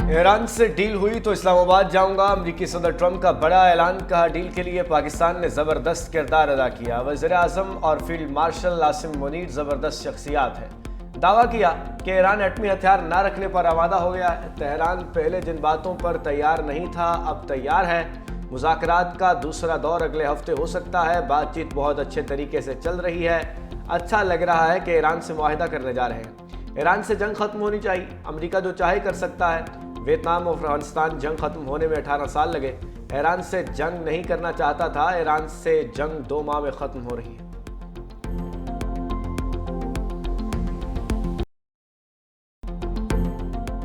ایران سے ڈیل ہوئی تو اسلام آباد جاؤں گا، امریکی صدر ٹرمپ کا بڑا اعلان، کہا ڈیل کے لیے پاکستان نے زبردست کردار ادا کیا۔ وزیر اعظم اور فیلڈ مارشل عاصم منیر زبردست شخصیات ہیں۔ دعویٰ کیا کہ ایران ایٹمی ہتھیار نہ رکھنے پر آمادہ ہو گیا ہے۔ تہران پہلے جن باتوں پر تیار نہیں تھا اب تیار ہے۔ مذاکرات کا دوسرا دور اگلے ہفتے ہو سکتا ہے۔ بات چیت بہت اچھے طریقے سے چل رہی ہے۔ اچھا لگ رہا ہے کہ ایران سے معاہدہ کرنے جا رہے ہیں۔ ایران سے جنگ ختم ہونی چاہیے، امریکہ جو چاہے کر سکتا ہے۔ ویتنام اور افغانستان جنگ ختم ہونے میں 18 سال لگے۔ ایران سے جنگ نہیں کرنا چاہتا تھا، ایران سے جنگ 2 ماہ میں ختم ہو رہی ہے۔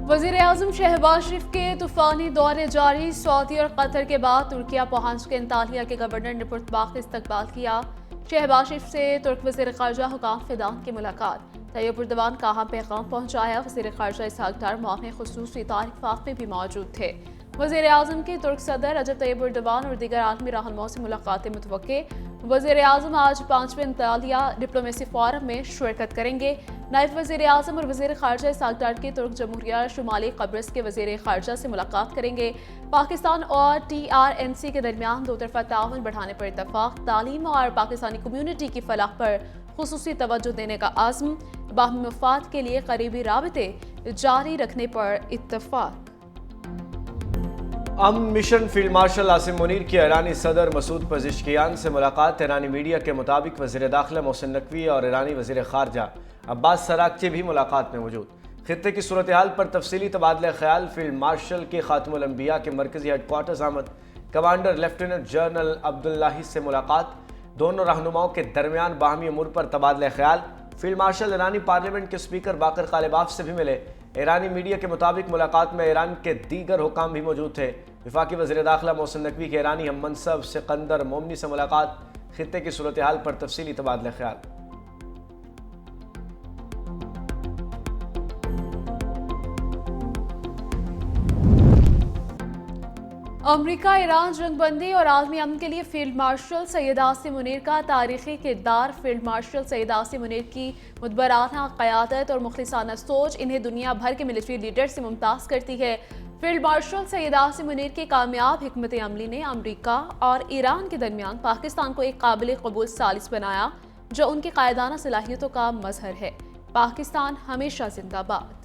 وزیر اعظم شہباز شریف کے طوفانی دورے جاری، سعودی اور قطر کے بعد ترکیہ پہنچ کے انطالیہ کے گورنر نے پرتپاک استقبال کیا۔ شہباز شریف سے ترک وزیر خارجہ حکام فدان کی ملاقات۔ طیب اردوان کا اہم پیغام پہنچایا۔ وزیر خارجہ اسحاق ڈار معاون خصوصی طارق وفد میں بھی موجود تھے۔ وزیر اعظم کی ترک صدر رجب طیب اردوان اور دیگر عالمی رہنماؤں سے ملاقاتیں متوقع۔ وزیر اعظم آج 5ویں انطالیہ ڈپلومیسی فورم میں شرکت کریں گے۔ نائب وزیر اعظم اور وزیر خارجہ اسحاق ڈار کی ترک جمہوریہ شمالی قبرص کے وزیر خارجہ سے ملاقات کریں گے۔ پاکستان اور TRNC کے درمیان 2 طرفہ تعاون بڑھانے پر اتفاق۔ تعلیم اور پاکستانی کمیونٹی کی فلاح پر خصوصی توجہ دینے کا عزم۔ باہمی مفاد کے لیے قریبی رابطے جاری رکھنے پر اتفاق۔ امن mission field marshal Asim Munir کی ایرانی صدر مسعود پزشکیان سے ملاقات۔ ایرانی میڈیا کے مطابق وزیر داخلہ محسن نقوی اور ایرانی وزیر خارجہ عباس سراغچی بھی ملاقات میں موجود۔ خطے کی صورتحال پر تفصیلی تبادلہ خیال۔ فیلڈ مارشل کے خاتم الانبیاء کے مرکزی ہیڈ کوارٹرز آمد۔ کمانڈر لیفٹیننٹ جنرل عبداللہ سے ملاقات۔ دونوں رہنماؤں کے درمیان باہمی امور پر تبادلہ خیال۔ فیلڈ مارشل ایرانی پارلیمنٹ کے اسپیکر باقر غالباف سے بھی ملے۔ ایرانی میڈیا کے مطابق ملاقات میں ایران کے دیگر حکام بھی موجود تھے۔ وفاقی وزیر داخلہ محسن نقوی کے ایرانی ہم منصب سکندر مومنی سے ملاقات۔ خطے کی صورتحال پر تفصیلی تبادلہ خیال۔ امریکہ ایران جنگ بندی اور عالمی امن کے لیے فیلڈ مارشل سید عاصم منیر کا تاریخی کردار۔ فیلڈ مارشل سید عاصم منیر کی مدبرانہ قیادت اور مخلصانہ سوچ انہیں دنیا بھر کے ملٹری لیڈر سے ممتاز کرتی ہے۔ فیلڈ مارشل سید عاصم منیر کی کامیاب حکمت عملی نے امریکہ اور ایران کے درمیان پاکستان کو ایک قابل قبول ثالث بنایا جو ان کی قائدانہ صلاحیتوں کا مظہر ہے۔ پاکستان ہمیشہ زندہ باد۔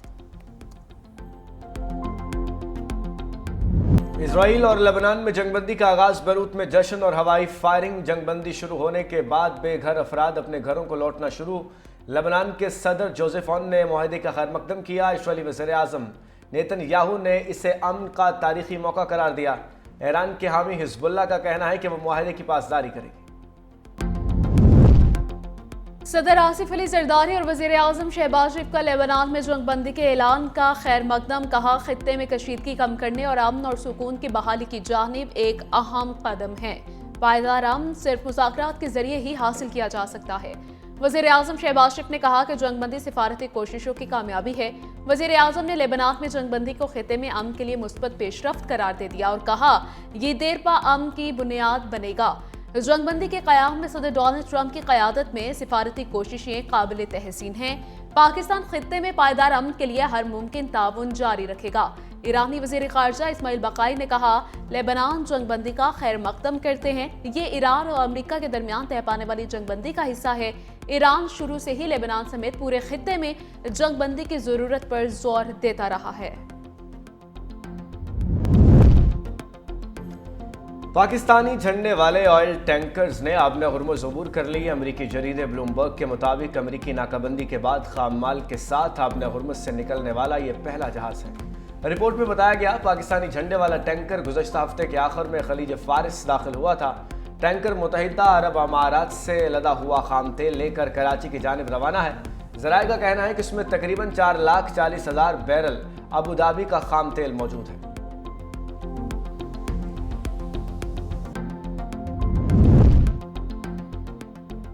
اسرائیل اور لبنان میں جنگ بندی کا آغاز، بیروت میں جشن اور ہوائی فائرنگ۔ جنگ بندی شروع ہونے کے بعد بے گھر افراد اپنے گھروں کو لوٹنا شروع۔ لبنان کے صدر جوزف اون نے معاہدے کا خیر مقدم کیا۔ اسرائیلی وزیر اعظم نیتن یاہو نے اسے امن کا تاریخی موقع قرار دیا۔ ایران کے حامی حزب اللہ کا کہنا ہے کہ وہ معاہدے کی پاسداری کرے گی۔ صدر آصف علی زرداری اور وزیر اعظم شہباز شریف کا لبنان میں جنگ بندی کے اعلان کا خیر مقدم، کہا خطے میں کشیدگی کم کرنے اور امن اور سکون کی بحالی کی جانب ایک اہم قدم ہے۔ پائیدار امن صرف مذاکرات کے ذریعے ہی حاصل کیا جا سکتا ہے۔ وزیر اعظم شہباز شریف نے کہا کہ جنگ بندی سفارتی کوششوں کی کامیابی ہے۔ وزیر اعظم نے لبنان میں جنگ بندی کو خطے میں امن کے لیے مثبت پیش رفت قرار دے دیا اور کہا یہ دیرپا امن کی بنیاد بنے گا۔ جنگ بندی کے قیام میں صدر ڈونلڈ ٹرمپ کی قیادت میں سفارتی کوششیں قابل تحسین ہیں۔ پاکستان خطے میں پائیدار امن کے لیے ہر ممکن تعاون جاری رکھے گا۔ ایرانی وزیر خارجہ اسماعیل بقائی نے کہا لبنان جنگ بندی کا خیر مقدم کرتے ہیں۔ یہ ایران اور امریکہ کے درمیان طے پانے والی جنگ بندی کا حصہ ہے۔ ایران شروع سے ہی لبنان سمیت پورے خطے میں جنگ بندی کی ضرورت پر زور دیتا رہا ہے۔ پاکستانی جھنڈے والے آئل ٹینکرز نے آبنہ ہرمز عبور کر لی۔ امریکی جریدے بلومبرگ کے مطابق امریکی ناکہ بندی کے بعد خام مال کے ساتھ آبنہ ہرمز سے نکلنے والا یہ پہلا جہاز ہے۔ رپورٹ میں بتایا گیا پاکستانی جھنڈے والا ٹینکر گزشتہ ہفتے کے آخر میں خلیج فارس داخل ہوا تھا۔ ٹینکر متحدہ عرب امارات سے لدا ہوا خام تیل لے کر کراچی کی جانب روانہ ہے۔ ذرائع کا کہنا ہے کہ اس میں تقریباً 4,40,000 بیرل ابوظہبی کا خام تیل موجود ہے۔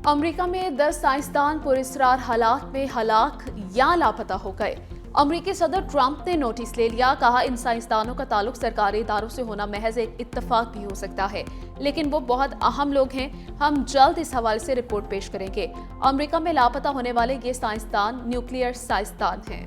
امریکہ میں 10 سائنسدان پراسرار حالات میں ہلاک یا لاپتہ ہو گئے۔ امریکی صدر ٹرمپ نے نوٹس لے لیا، کہا ان سائنسدانوں کا تعلق سرکاری اداروں سے ہونا محض ایک اتفاق بھی ہو سکتا ہے لیکن وہ بہت اہم لوگ ہیں، ہم جلد اس حوالے سے رپورٹ پیش کریں گے۔ امریکہ میں لاپتہ ہونے والے یہ سائنسدان نیوکلیئر سائنسدان ہیں۔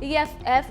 EFF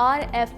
RF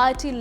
IT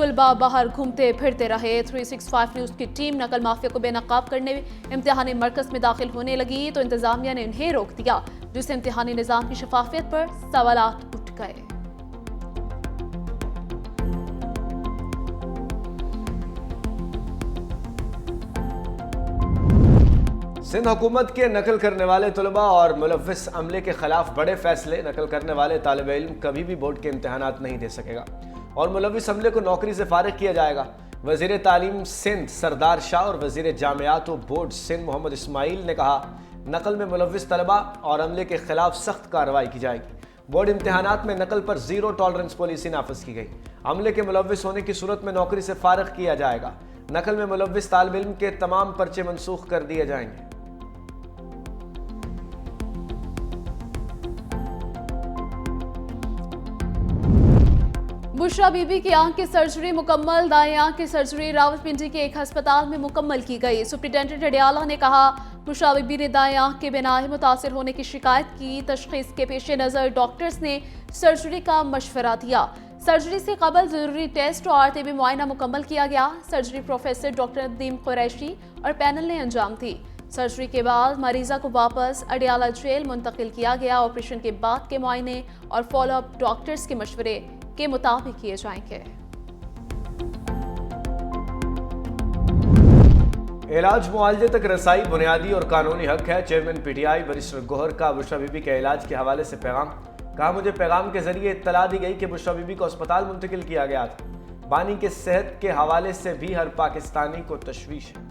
طلبہ باہر گھومتے پھرتے رہے۔ 365 نیوز کی ٹیم نقل مافیا کو بے نقاب کرنے امتحانی مرکز میں داخل ہونے لگی تو انتظامیہ نے انہیں روک دیا، جس سے امتحانی نظام کی شفافیت پر سوالات اٹھ گئے۔ سندھ حکومت کے نقل کرنے والے طلباء اور ملوث عملے کے خلاف بڑے فیصلے۔ نقل کرنے والے طالب علم کبھی بھی بورڈ کے امتحانات نہیں دے سکے گا اور ملوث عملے کو نوکری سے فارغ کیا جائے گا۔ وزیر تعلیم سندھ سردار شاہ اور وزیر جامعات و بورڈ سندھ محمد اسماعیل نے کہا، نقل میں ملوث طلباء اور عملے کے خلاف سخت کارروائی کی جائے گی۔ بورڈ امتحانات میں نقل پر زیرو ٹالرنس پالیسی نافذ کی گئی۔ عملے کے ملوث ہونے کی صورت میں نوکری سے فارغ کیا جائے گا۔ نقل میں ملوث طالب علم کے تمام پرچے منسوخ کر دیے جائیں گے۔ بشرا بی بی کی آنکھ کی سرجری مکمل۔ دائیں آنکھ کی سرجری راولپنڈی کے ایک ہسپتال میں مکمل کی گئی۔ سپرنٹینڈنٹ اڈیالہ نے کہا، بشرا بی بی نے دائیں آنکھ کے بینائی متاثر ہونے کی شکایت کی۔ تشخیص کے پیش نظر ڈاکٹرز نے سرجری کا مشورہ دیا۔ سرجری سے قبل ضروری ٹیسٹ اور طبی معائنہ مکمل کیا گیا۔ Surgery professor doctor Nadeem Qureshi اور پینل نے انجام دی۔ سرجری کے بعد مریضہ کو واپس اڈیالہ جیل منتقل کیا گیا۔ آپریشن کے بعد کے معائنے اور فالو اپ ڈاکٹرز کے مشورے کے مطابق کیے جائیں گے۔ علاج معالجے تک رسائی بنیادی اور قانونی حق ہے۔ Chairman P T I barrister Gohar کا بشرا بی بی کے علاج کے حوالے سے پیغام۔ کہا، مجھے پیغام کے ذریعے اطلاع دی گئی کہ بشرا بی بی کو اسپتال منتقل کیا گیا تھا۔ بانی کے صحت کے حوالے سے بھی ہر پاکستانی کو تشویش ہے۔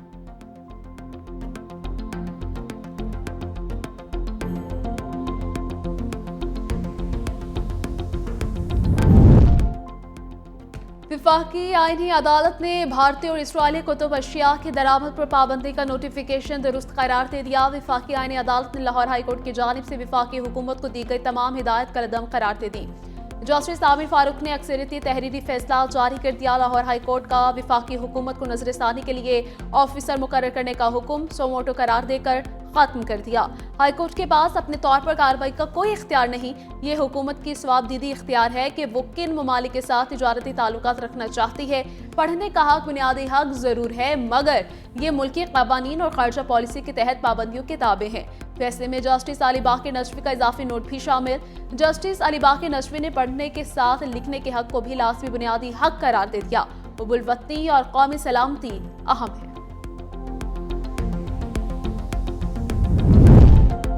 وفاقی آئینی عدالت نے بھارتی اور اسرائیلی کتب اشیاء کی درآمد پر پابندی کا نوٹیفیکیشن درست قرار دے دیا۔ وفاقی آئینی عدالت نے لاہور ہائی کورٹ کی جانب سے وفاقی حکومت کو دی گئی تمام ہدایت کالعدم قرار دے دی۔ جسٹس عامر فاروق نے اکثریتی تحریری فیصلہ جاری کر دیا۔ لاہور ہائی کورٹ کا وفاقی حکومت کو نظر ثانی کے لیے آفیسر مقرر کرنے کا حکم سوموٹو قرار دے کر ختم کر دیا۔ ہائی کورٹ کے پاس اپنے طور پر کارروائی کا کوئی اختیار نہیں۔ یہ حکومت کی ثوابدیدی اختیار ہے کہ وہ کن ممالک کے ساتھ تجارتی تعلقات رکھنا چاہتی ہے۔ پڑھنے کا حق بنیادی حق ضرور ہے، مگر یہ ملکی قوانین اور خارجہ پالیسی کے تحت پابندیوں کے تابع ہے۔ فیصلے میں جسٹس علی باقر نجوی کا اضافی نوٹ بھی شامل۔ جسٹس علی باقر نجوی نے پڑھنے کے ساتھ لکھنے کے حق کو بھی لازمی بنیادی حق قرار دے دیا۔ حب الوطنی اور قومی سلامتی اہم ہے۔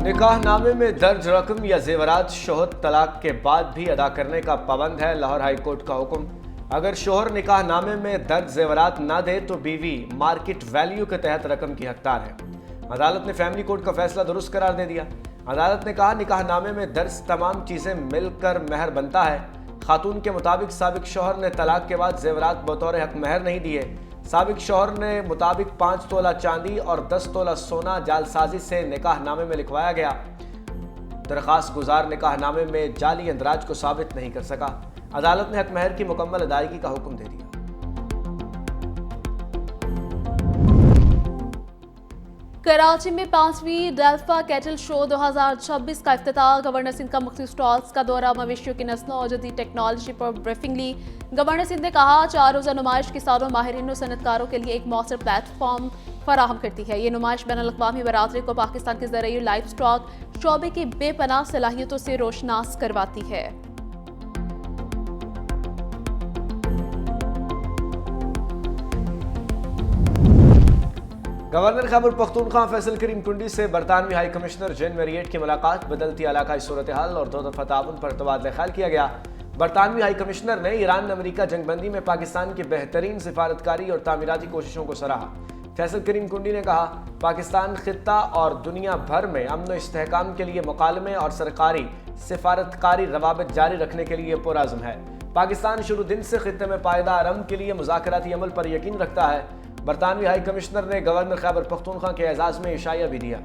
نکاح نامے میں درج رقم یا زیورات شوہر طلاق کے بعد بھی ادا کرنے کا پابند ہے۔ لاہور ہائی کورٹ کا حکم، اگر شوہر نکاح نامے میں درج زیورات نہ دے تو بیوی مارکیٹ ویلیو کے تحت رقم کی حقدار ہے۔ عدالت نے فیملی کورٹ کا فیصلہ درست قرار دے دیا۔ عدالت نے کہا، نکاح نامے میں درج تمام چیزیں مل کر مہر بنتا ہے۔ خاتون کے مطابق سابق شوہر نے طلاق کے بعد زیورات بطور حق مہر نہیں دیے۔ سابق شوہر نے مطابق 5 تولہ چاندی اور 10 تولہ سونا جعلسازی سے نکاح نامے میں لکھوایا گیا۔ درخواست گزار نکاح نامے میں جعلی اندراج کو ثابت نہیں کر سکا۔ عدالت نے حق مہر کی مکمل ادائیگی کا حکم دے دیا۔ کراچی میں 5ویں ڈیلفا کیٹل شو 2026 کا افتتاح۔ گورنر سندھ کا مختلف سٹالز کا دورہ، مویشیوں کی نسلوں اور جدید ٹیکنالوجی پر بریفنگ لی۔ گورنر سندھ نے کہا، 4 روزہ نمائش کسانوں، ماہرین اور صنعت کاروں کے لیے ایک مؤثر پلیٹ فارم فراہم کرتی ہے۔ یہ نمائش بین الاقوامی برادری کو پاکستان کے زرعی اور لائف سٹاک شعبے کی بے پناہ صلاحیتوں سے روشناس کرواتی ہے۔ گورنر خیبر پختونخوا فیصل کریم کنڈی سے برطانوی ہائی کمشنر جین میریٹ کی ملاقات۔ بدلتی علاقائی صورتحال اور 2 دفعہ تعاون پر تبادلہ خیال کیا گیا۔ برطانوی ہائی کمشنر نے ایران امریکہ جنگ بندی میں پاکستان کی بہترین سفارتکاری اور تعمیراتی کوششوں کو سراہا۔ فیصل کریم کنڈی نے کہا، پاکستان خطہ اور دنیا بھر میں امن و استحکام کے لیے مکالمے اور سرکاری سفارتکاری روابط جاری رکھنے کے لیے پرعزم ہے۔ پاکستان شروع دن سے خطے میں پائیدار امن کے لیے مذاکراتی عمل پر یقین رکھتا ہے۔ برطانوی ہائی کمشنر نے گورنر خیبر پختونخوا کے اعزاز میں عشائیہ بھی دیا۔